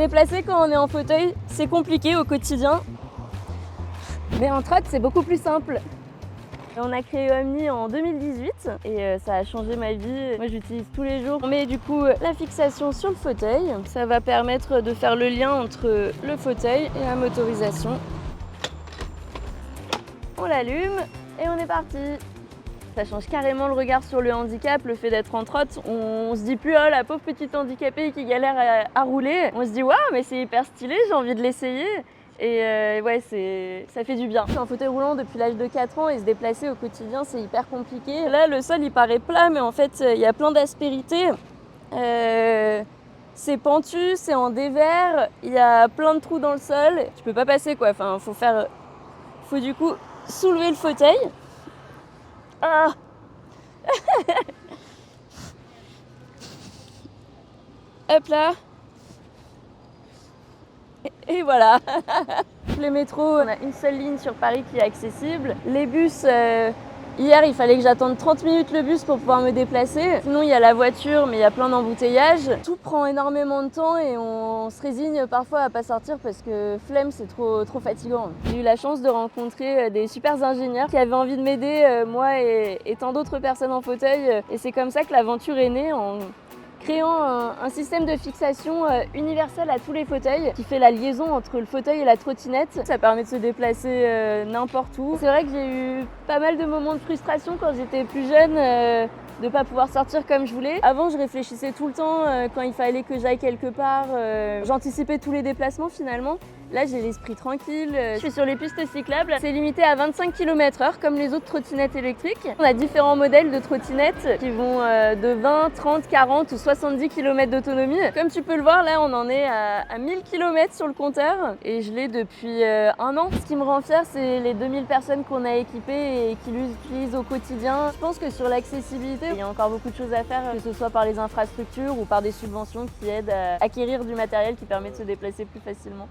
déplacer quand on est en fauteuil, c'est compliqué au quotidien. Mais en trot, c'est beaucoup plus simple. On a créé Omni en 2018 et ça a changé ma vie. Moi, j'utilise tous les jours. On met du coup la fixation sur le fauteuil. Ça va permettre de faire le lien entre le fauteuil et la motorisation. On l'allume et on est parti. Ça change carrément le regard sur le handicap, le fait d'être en trot. On se dit plus, oh la pauvre petite handicapée qui galère à rouler. On se dit, waouh, mais c'est hyper stylé, j'ai envie de l'essayer. Et ouais, ça fait du bien. Je suis en fauteuil roulant depuis l'âge de 4 ans et se déplacer au quotidien, c'est hyper compliqué. Là, le sol, il paraît plat, mais en fait, il y a plein d'aspérités. C'est pentu, c'est en dévers, il y a plein de trous dans le sol. Tu peux pas passer, quoi. Enfin, faut du coup soulever le fauteuil. Ah. Hop là. Et voilà. Le métro, on a une seule ligne sur Paris qui est accessible. Les bus, hier il fallait que j'attende 30 minutes le bus pour pouvoir me déplacer. Sinon il y a la voiture, mais il y a plein d'embouteillages. Tout prend énormément de temps et on se résigne parfois à pas sortir parce que flemme, c'est trop fatigant. J'ai eu la chance de rencontrer des super ingénieurs qui avaient envie de m'aider, moi et tant d'autres personnes en fauteuil. Et c'est comme ça que l'aventure est née, en créant un système de fixation universel à tous les fauteuils qui fait la liaison entre le fauteuil et la trottinette. Ça permet de se déplacer n'importe où. C'est vrai que j'ai eu pas mal de moments de frustration quand j'étais plus jeune de ne pas pouvoir sortir comme je voulais. Avant, je réfléchissais tout le temps quand il fallait que j'aille quelque part. J'anticipais tous les déplacements finalement. Là, j'ai l'esprit tranquille. Je suis sur les pistes cyclables. C'est limité à 25 km/h comme les autres trottinettes électriques. On a différents modèles de trottinettes qui vont de 20, 30, 40 ou 70 km d'autonomie. Comme tu peux le voir, là, on en est à 1000 km sur le compteur et je l'ai depuis 1 an. Ce qui me rend fière, c'est les 2000 personnes qu'on a équipées et qui l'utilisent au quotidien. Je pense que sur l'accessibilité, il y a encore beaucoup de choses à faire, que ce soit par les infrastructures ou par des subventions qui aident à acquérir du matériel qui permet de se déplacer plus facilement.